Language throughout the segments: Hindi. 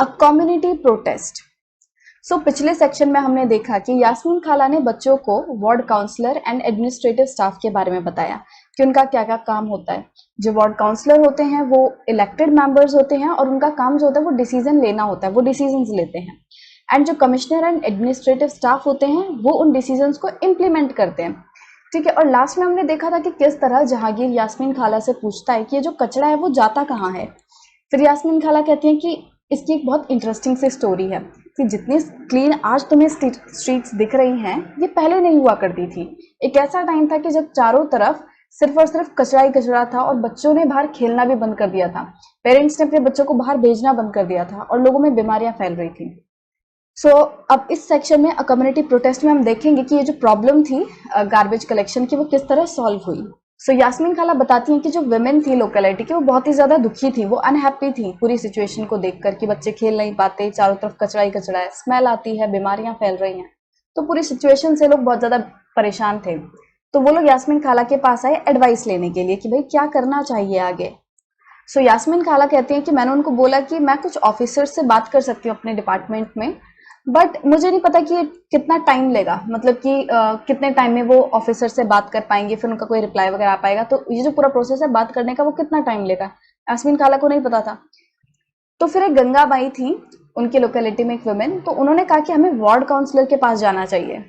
A community protest. सो पिछले सेक्शन में हमने देखा कि यास्मीन खाला ने बच्चों को ward councillor and administrative staff के बारे में बताया कि उनका क्या क्या काम होता है। जो वार्ड काउंसलर होते हैं वो इलेक्टेड मेंबर्स होते हैं और उनका काम जो होता है वो डिसीजन लेना होता है, वो डिसीजंस लेते हैं। एंड जो कमिश्नर एंड एडमिनिस्ट्रेटिव स्टाफ होते हैं वो उन डिसीजंस को इम्प्लीमेंट करते हैं। ठीक है, और लास्ट में हमने देखा था कि किस तरह जहांगीर यास्मीन खाला से पूछता है कि ये जो कचरा है वो जाता कहाँ है। फिर यास्मीन खाला कहती हैं कि इसकी एक बहुत इंटरेस्टिंग सी स्टोरी है कि जितनी क्लीन आज तुम्हें स्ट्रीट्स दिख रही हैं ये पहले नहीं हुआ करती थी। एक ऐसा टाइम था कि जब चारों तरफ सिर्फ और सिर्फ कचरा ही कचरा था और बच्चों ने बाहर खेलना भी बंद कर दिया था। पेरेंट्स ने अपने बच्चों को बाहर भेजना बंद कर दिया था और लोगों में बीमारियां फैल रही थी। अब इस सेक्शन में कम्युनिटी प्रोटेस्ट में हम देखेंगे कि ये जो प्रॉब्लम थी गार्बेज कलेक्शन की वो किस तरह सॉल्व हुई। यास्मीन खाला बताती हैं कि जो वुमेन थी लोकेलिटी की वो बहुत ही ज्यादा दुखी थी, वो अनहैप्पी थी पूरी सिचुएशन को देखकर कि बच्चे खेल नहीं पाते, चारों तरफ कचरा ही कचरा है, स्मेल आती है, बीमारियां फैल रही हैं। तो पूरी सिचुएशन से लोग बहुत ज्यादा परेशान थे। तो वो लोग यास्मीन खाला के पास आए एडवाइस लेने के लिए कि भाई क्या करना चाहिए आगे। यास्मीन खाला कहती हैं कि मैंने उनको बोला कि मैं कुछ ऑफिसर से बात कर सकती हूँ अपने डिपार्टमेंट में, बट मुझे नहीं पता कि कितना टाइम लेगा, मतलब कि कितने टाइम में वो ऑफिसर से बात कर पाएंगे, फिर उनका कोई रिप्लाई वगैरह आ पाएगा। तो ये जो पूरा प्रोसेस है बात करने का वो कितना टाइम लेगा, यास्मीन खाला को नहीं पता था। तो फिर एक गंगा बाई थी उनकी लोकेलिटी में, एक वुमेन, तो उन्होंने कहा कि हमें वार्ड काउंसलर के पास जाना चाहिए।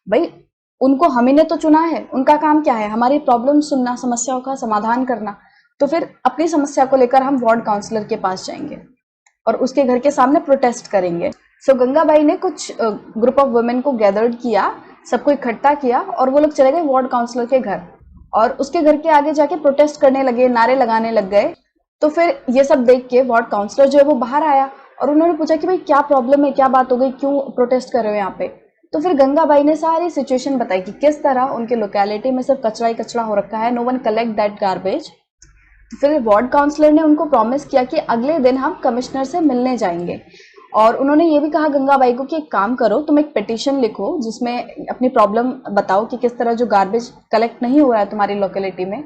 भाई उनको हम ही ने तो चुना है, उनका काम क्या है, हमारी प्रॉब्लम सुनना, समस्याओं का समाधान करना। तो फिर अपनी समस्या को लेकर हम वार्ड काउंसलर के पास जाएंगे और उसके घर के सामने प्रोटेस्ट करेंगे। गंगाबाई ने कुछ ग्रुप ऑफ वुमेन को गैदर्ड किया, सबको इकट्ठा किया और वो लोग चले गए वार्ड काउंसलर के घर और उसके घर के आगे जाके प्रोटेस्ट करने लगे, नारे लगाने लग गए। तो फिर ये सब देख के वार्ड काउंसलर जो है वो बाहर आया और उन्होंने पूछा कि भाई क्या प्रॉब्लम है, क्या बात हो गई, क्यों प्रोटेस्ट कर रहे हो यहाँ पे। तो फिर गंगाबाई ने सारी सिचुएशन बताई कि किस तरह उनके लोकेलिटी में सिर्फ कचरा ही कचरा हो रखा है, no one collect that garbage. फिर वार्ड काउंसलर ने उनको प्रॉमिस किया कि अगले दिन हम कमिश्नर से मिलने जाएंगे और उन्होंने ये भी कहा गंगाबाई को कि एक काम करो, तुम एक पिटीशन लिखो जिसमें अपनी प्रॉब्लम बताओ कि किस तरह जो गार्बेज कलेक्ट नहीं हो रहा है तुम्हारी लोकेलिटी में,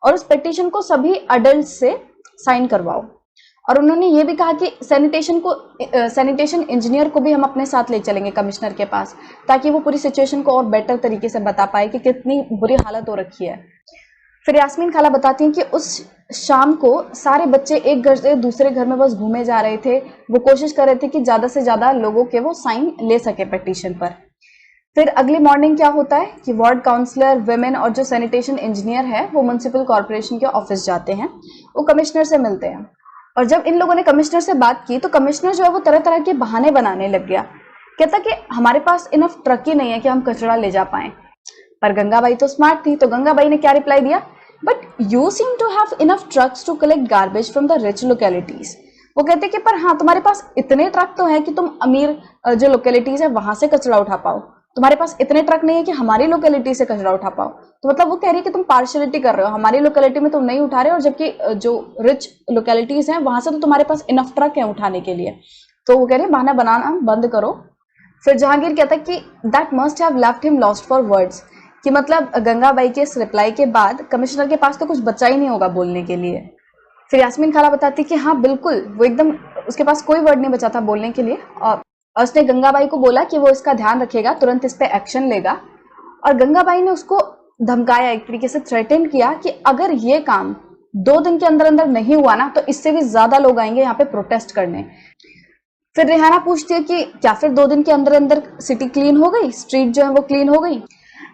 और उस पिटीशन को सभी अडल्ट से साइन करवाओ। और उन्होंने ये भी कहा कि सैनिटेशन इंजीनियर को भी हम अपने साथ ले चलेंगे कमिश्नर के पास, ताकि वो पूरी सिचुएशन को और बेटर तरीके से बता पाए कि कितनी बुरी हालत हो रखी है। फिर यास्मीन खाला बताती हैं कि उस शाम को सारे बच्चे एक घर से दूसरे घर में बस घूमे जा रहे थे, वो कोशिश कर रहे थे कि ज्यादा से ज्यादा लोगों के वो साइन ले सके पिटीशन पर। फिर अगली मॉर्निंग क्या होता है कि वार्ड काउंसलर, वुमेन और जो सैनिटेशन इंजीनियर है वो म्युनिसिपल कॉर्पोरेशन के ऑफिस जाते हैं, वो कमिश्नर से मिलते हैं। और जब इन लोगों ने कमिश्नर से बात की तो कमिश्नर जो है वो तरह तरह के बहाने बनाने लग गया। कहता कि हमारे पास इनफ ट्रक ही नहीं है कि हम कचरा ले जा पाए। पर गंगाबाई तो स्मार्ट थी, तो गंगाबाई ने क्या रिप्लाई दिया, but you seem to have enough trucks to collect garbage from the rich localities. वो कहते कि पर हाँ तुम्हारे पास इतने ट्रक तो हैं कि तुम अमीर जो लोकेलिटीज है वहां से कचरा उठा पाओ, तुम्हारे पास इतने ट्रक नहीं है कि हमारी लोकेलिटी से कचरा उठा पाओ। तो मतलब वो कह रही है कि तुम पार्शियलिटी कर रहे हो, हमारी लोकेलिटी में तुम नहीं उठा रहे हो और जबकि जो रिच लोकेलिटीज हैं वहां से तो तुम्हारे पास इनफ ट्रक है उठाने के लिए। तो वो कह रहे हैं बहाना बनाना बंद करो। फिर जहांगीर कहता है कि that must have left him lost for words, कि मतलब गंगाबाई के इस रिप्लाई के बाद कमिश्नर के पास तो कुछ बचा ही नहीं होगा बोलने के लिए। फिर यास्मीन खाला बताती कि हाँ बिल्कुल, वो एकदम उसके पास कोई वर्ड नहीं बचा था बोलने के लिए और उसने गंगाबाई को बोला कि वो इसका ध्यान रखेगा, तुरंत इस पे एक्शन लेगा। और गंगाबाई ने उसको धमकाया, एक तरीके से थ्रेटन किया कि अगर ये काम 2 दिन के अंदर अंदर नहीं हुआ ना तो इससे भी ज्यादा लोग आएंगे यहाँ पे प्रोटेस्ट करने। फिर रेहाना पूछती है कि क्या फिर 2 दिन के अंदर अंदर सिटी क्लीन हो गई, स्ट्रीट जो है वो क्लीन हो गई।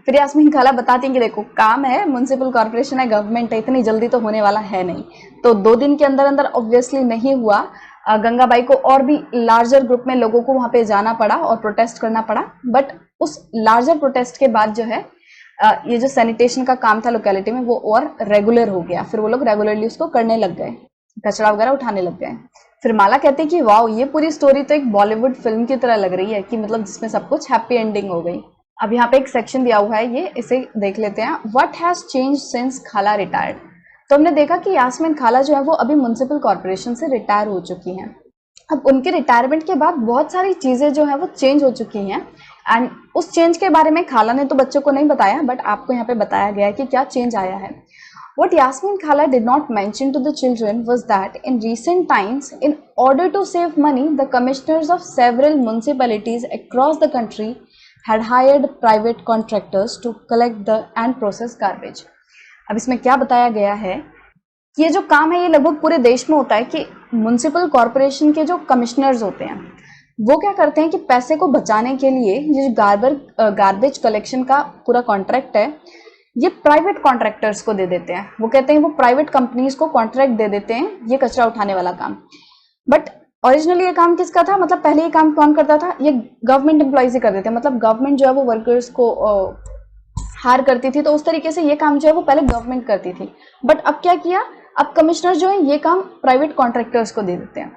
फिर यास्मीन खाला बताती हैं कि देखो काम है, म्युनिसिपल कॉर्पोरेशन है, गवर्नमेंट है, इतनी जल्दी तो होने वाला है नहीं। तो 2 दिन के अंदर अंदर ऑब्वियसली नहीं हुआ। गंगाबाई को और भी लार्जर ग्रुप में लोगों को वहां पे जाना पड़ा और प्रोटेस्ट करना पड़ा। बट उस लार्जर प्रोटेस्ट के बाद जो है ये जो सैनिटेशन का काम था लोकेलिटी में वो और रेगुलर हो गया। फिर वो लोग रेगुलरली उसको करने लग गए, कचरा वगैरह उठाने लग गए। फिर माला कहते हैं कि वाओ ये पूरी स्टोरी तो एक बॉलीवुड फिल्म की तरह लग रही है, कि मतलब जिसमें सब कुछ हैप्पी एंडिंग हो गई। अब यहाँ पे एक सेक्शन दिया हुआ है, ये इसे देख लेते हैं, व्हाट हैज चेंज सिंस खाला रिटायर्ड। तो हमने देखा कि यास्मीन खाला जो है वो अभी म्युनिसिपल कॉर्पोरेशन से रिटायर हो चुकी हैं। अब उनके रिटायरमेंट के बाद बहुत सारी चीजें जो है वो चेंज हो चुकी हैं एंड उस चेंज के बारे में खाला ने तो बच्चों को नहीं बताया, बट आपको यहाँ पे बताया गया है कि क्या चेंज आया है। What Yasmin Khala did not mention to the children was that in recent times, in order to save money, the commissioners of several municipalities across the country had hired private contractors to collect the and process garbage. अब इसमें क्या बताया गया है कि ये जो काम है ये लगभग पूरे देश में होता है कि म्युनिसिपल कॉरपोरेशन के जो कमिश्नर्स होते हैं वो क्या करते हैं कि पैसे को बचाने के लिए ये जो गार्बेज कलेक्शन का पूरा कॉन्ट्रैक्ट है ये प्राइवेट कॉन्ट्रैक्टर्स को दे देते हैं। वो कहते हैं वो प्राइवेट कंपनीज को कॉन्ट्रैक्ट दे देते हैं ये कचरा उठाने वाला काम। बट ओरिजिनली ये काम किसका था, मतलब पहले ये काम कौन करता था, ये गवर्नमेंट एम्प्लॉयज ही कर देते हैं। मतलब गवर्नमेंट जो है वो वर्कर्स को हायर करती थी, तो उस तरीके से ये काम जो है वो पहले गवर्नमेंट करती थी। बट अब क्या किया, अब कमिश्नर जो है ये काम प्राइवेट कॉन्ट्रैक्टर्स को दे देते हैं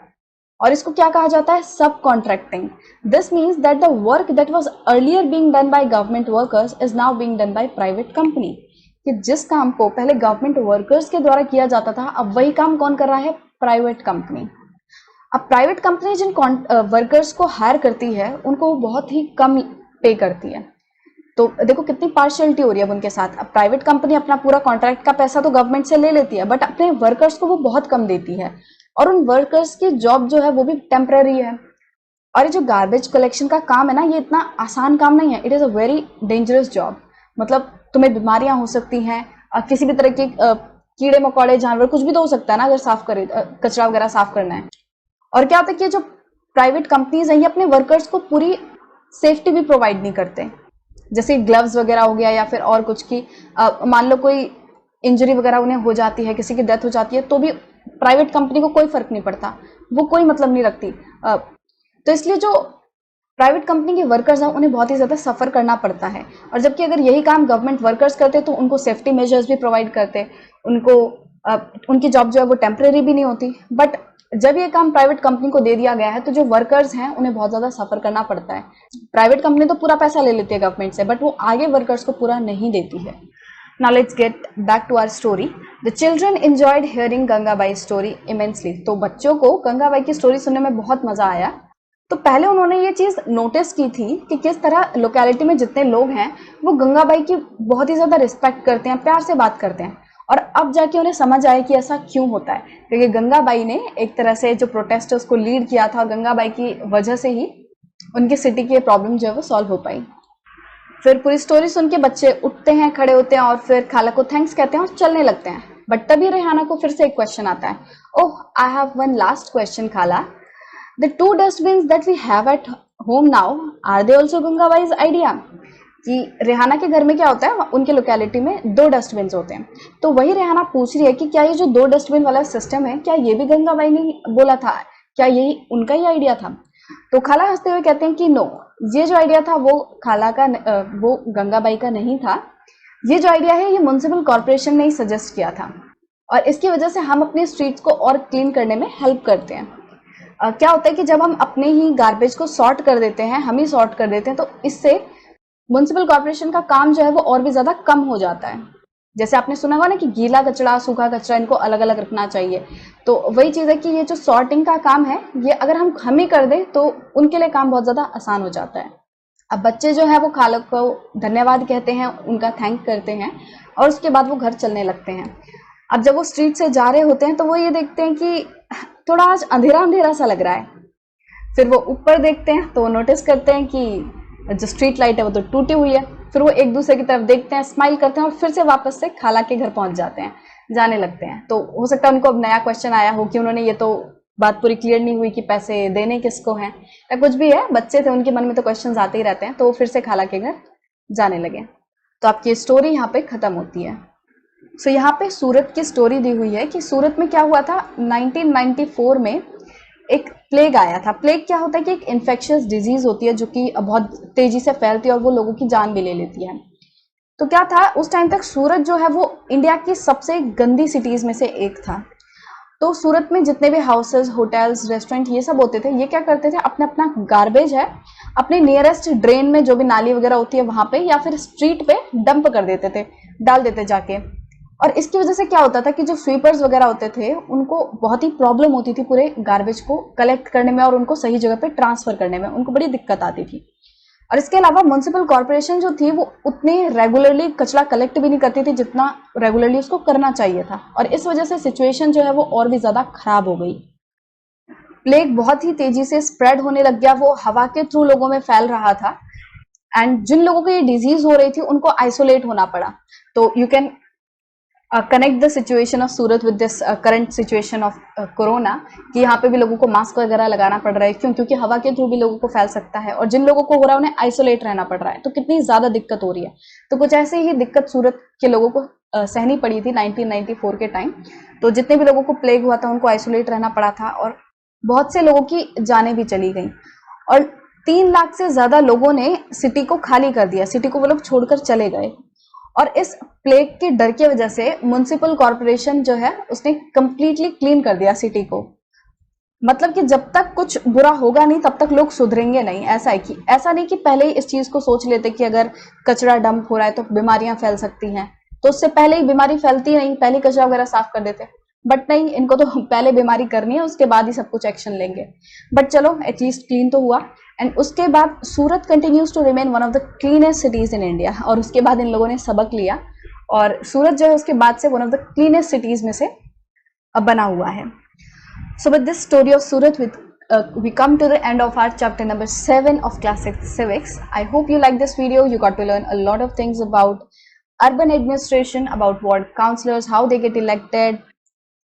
और इसको क्या कहा जाता है, सब contracting. This means that the work that was earlier being done by government workers is now being done by private company. कि जिस काम को पहले गवर्नमेंट वर्कर्स के द्वारा किया जाता था अब वही काम कौन कर रहा है, प्राइवेट कंपनी। अब प्राइवेट कंपनी जिन वर्कर्स को हायर करती है उनको बहुत ही कम पे करती है। तो देखो कितनी पार्शियलिटी हो रही है अब उनके साथ। अब प्राइवेट कंपनी अपना पूरा कॉन्ट्रैक्ट का पैसा तो गवर्नमेंट से ले लेती है बट अपने वर्कर्स को वो बहुत कम देती है और उन वर्कर्स की जॉब जो है वो भी टेम्पररी है। और ये जो गार्बेज कलेक्शन का काम है ना ये इतना आसान काम नहीं है, it is a very dangerous job. मतलब तुम्हें बीमारियां हो सकती हैं, किसी भी तरह के कीड़े मकोड़े जानवर कुछ भी तो हो सकता है ना अगर साफ करे कचरा वगैरह साफ करना है। और क्या होता है कि जो प्राइवेट कंपनीज हैं ये अपने वर्कर्स को पूरी सेफ्टी भी प्रोवाइड नहीं करते, जैसे ग्लव्स वगैरह हो गया या फिर और कुछ की मान लो कोई इंजरी वगैरह उन्हें हो जाती है, किसी की डेथ हो जाती है तो भी प्राइवेट कंपनी को कोई फर्क नहीं पड़ता, वो कोई मतलब नहीं रखती। तो इसलिए जो प्राइवेट कंपनी के वर्कर्स हैं उन्हें बहुत ही ज़्यादा सफ़र करना पड़ता है। और जबकि अगर यही काम गवर्नमेंट वर्कर्स करते तो उनको सेफ्टी मेजर्स भी प्रोवाइड करते, उनको उनकी जॉब जो है वो टेम्परेरी भी नहीं होती। बट जब ये काम प्राइवेट कंपनी को दे दिया गया है तो जो वर्कर्स हैं उन्हें बहुत ज़्यादा सफ़र करना पड़ता है। प्राइवेट कंपनी तो पूरा पैसा ले लेती है गवर्नमेंट से बट वो आगे वर्कर्स को पूरा नहीं देती है। Now let's get back to our story. The children enjoyed hearing Gangabai story immensely. तो बच्चों को गंगाबाई की स्टोरी सुनने में बहुत मजा आया। तो पहले उन्होंने ये चीज नोटिस की थी कि किस तरह लोकेलिटी में जितने लोग हैं वो गंगाबाई की बहुत ही ज्यादा रिस्पेक्ट करते हैं, प्यार से बात करते हैं। और अब जाके उन्हें समझ आया कि ऐसा क्यों होता है, क्योंकि गंगाबाई ने एक तरह से जो प्रोटेस्ट है उसको लीड किया था और गंगाबाई की वजह से ही उनकी सिटी की प्रॉब्लम जो है वो सॉल्व हो पाई। फिर पूरी स्टोरी सुन के बच्चे उठते हैं, खड़े होते हैं और फिर खाला को थैंक्स कहते हैं और चलने लगते हैं। बट तभी रेहाना को फिर से एक क्वेश्चन आता है, oh I have one last question खाला, the two dustbins that we have at home now are they also गंगाबाईज आइडिया। कि रेहाना के घर में क्या होता है, उनके लोकेलिटी में 2 डस्टबिन होते हैं। तो वही रेहाना पूछ रही है कि क्या ये जो 2 डस्टबिन वाला सिस्टम है क्या ये भी गंगाबाई ने बोला था, क्या यही उनका ही आइडिया था। तो खाला हंसते हुए कहते हैं कि नो, ये जो आइडिया था वो खाला का वो गंगाबाई का नहीं था, ये जो आइडिया है ये म्युनिसिपल कॉर्पोरेशन ने ही सजेस्ट किया था और इसकी वजह से हम अपने स्ट्रीट्स को और क्लीन करने में हेल्प करते हैं। क्या होता है कि जब हम अपने ही गार्बेज को सॉर्ट कर देते हैं, हम ही सॉर्ट कर देते हैं, तो इससे म्युनिसिपल कॉर्पोरेशन का काम जो है वो और भी ज्यादा कम हो जाता है। जैसे आपने सुना होगा ना कि गीला कचरा सूखा कचरा इनको अलग अलग रखना चाहिए, तो वही चीज़ है कि ये जो सॉर्टिंग का काम है ये अगर हम ही कर दें तो उनके लिए काम बहुत ज़्यादा आसान हो जाता है। अब बच्चे जो है वो खाला को धन्यवाद कहते हैं, उनका थैंक करते हैं और उसके बाद वो घर चलने लगते हैं। अब जब वो स्ट्रीट से जा रहे होते हैं तो वो ये देखते हैं कि थोड़ा आज अंधेरा अंधेरा सा लग रहा है। फिर वो ऊपर देखते हैं तो वो नोटिस करते हैं कि जो स्ट्रीट लाइट है वो तो टूटी हुई है। फिर वो एक दूसरे की तरफ देखते हैं, स्माइल करते हैं और फिर से वापस से खाला के घर पहुंच जाते हैं, जाने लगते हैं। तो हो सकता है उनको अब नया क्वेश्चन आया हो कि उन्होंने ये तो बात पूरी क्लियर नहीं हुई कि पैसे देने किसको हैं या कुछ भी है, बच्चे थे उनके मन में तो क्वेश्चन आते ही रहते हैं। तो वो फिर से खाला के घर जाने लगे। तो आपकी स्टोरी यहाँ पे खत्म होती है। सो यहाँ पे सूरत की स्टोरी दी हुई है कि सूरत में क्या हुआ था, 1994 में एक प्लेग आया था। प्लेग क्या होता है कि एक इन्फेक्शियस डिजीज होती है जो कि बहुत तेजी से फैलती है और वो लोगों की जान भी ले लेती है। तो क्या था, उस टाइम तक सूरत जो है वो इंडिया की सबसे गंदी सिटीज में से एक था। तो सूरत में जितने भी हाउसेज, होटल्स, रेस्टोरेंट ये सब होते थे, ये क्या करते थे, अपना अपना गार्बेज है अपने नियरेस्ट ड्रेन में, जो भी नाली वगैरह होती है वहां पे या फिर स्ट्रीट पे डंप कर देते थे, डाल देते जाके। और इसकी वजह से क्या होता था कि जो स्वीपर्स वगैरह होते थे उनको बहुत ही प्रॉब्लम होती थी पूरे गार्बेज को कलेक्ट करने में और उनको सही जगह पे ट्रांसफर करने में, उनको बड़ी दिक्कत आती थी। और इसके अलावा म्युनिसिपल कॉर्पोरेशन जो थी वो उतने रेगुलरली कचरा कलेक्ट भी नहीं करती थी जितना रेगुलरली उसको करना चाहिए था, और इस वजह से सिचुएशन जो है वो और भी ज़्यादा खराब हो गई। प्लेग बहुत ही तेजी से स्प्रेड होने लग गया, वो हवा के थ्रू लोगों में फैल रहा था, एंड जिन लोगों को ये डिजीज हो रही थी उनको आइसोलेट होना पड़ा। तो you can connect the situation of Surat with this current situation of corona, कि यहाँ पे भी लोगों को मास्क वगैरह लगाना पड़ रहा है, क्यों? क्योंकि हवा के थ्रू भी लोगों को फैल सकता है, और जिन लोगों को हो रहा है उन्हें आइसोलेट रहना पड़ रहा है। तो कितनी ज्यादा दिक्कत हो रही है। तो कुछ ऐसे ही दिक्कत सूरत के लोगों को सहनी पड़ी थी 1994 के टाइम। तो जितने भी लोगों को प्लेग हुआ था उनको आइसोलेट रहना पड़ा था, और बहुत से लोगों की जानें भी चली गई, और 3 लाख से ज्यादा लोगों ने सिटी को खाली कर दिया, सिटी को वो लोग छोड़कर चले गए। और इस प्लेग के डर की वजह से म्युनिसिपल कॉर्पोरेशन जो है उसने कंप्लीटली क्लीन कर दिया सिटी को। मतलब कि जब तक कुछ बुरा होगा नहीं तब तक लोग सुधरेंगे नहीं। ऐसा नहीं कि पहले ही इस चीज को सोच लेते कि अगर कचरा डंप हो रहा है तो बीमारियां फैल सकती हैं, तो उससे पहले ही बीमारी फैलती नहीं, पहले कचरा वगैरह साफ कर देते। बट नहीं, इनको तो पहले बीमारी करनी है, उसके बाद ही सब कुछ एक्शन लेंगे। बट चलो, एटलीस्ट क्लीन तो हुआ। एंड उसके बाद Surat continues to remain one of the cleanest cities in India. और उसके बाद इन लोगों ने सबक लिया, और सूरत जो है उसके बाद से one of the cleanest cities में से अब बना हुआ है। So with this story of Surat, we come to the end of our chapter number 7 of Class 6 Civics. I hope you like this video. You got to learn a lot of things about urban administration, about ward councillors, how they get elected,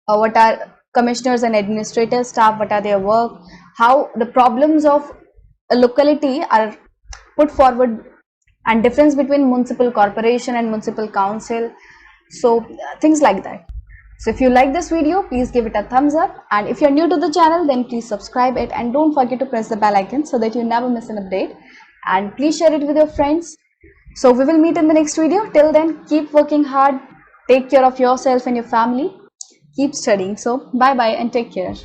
what are commissioners and administrative staff, what are their work, how the problems of a locality are put forward, and difference between municipal corporation and municipal council. So things like that. So if you like this video, please give it a thumbs up, and if you're new to the channel, then please subscribe it, and don't forget to press the bell icon so that you never miss an update, and please share it with your friends. So we will meet in the next video. Till then, keep working hard, take care of yourself and your family, keep studying. So bye bye and take care.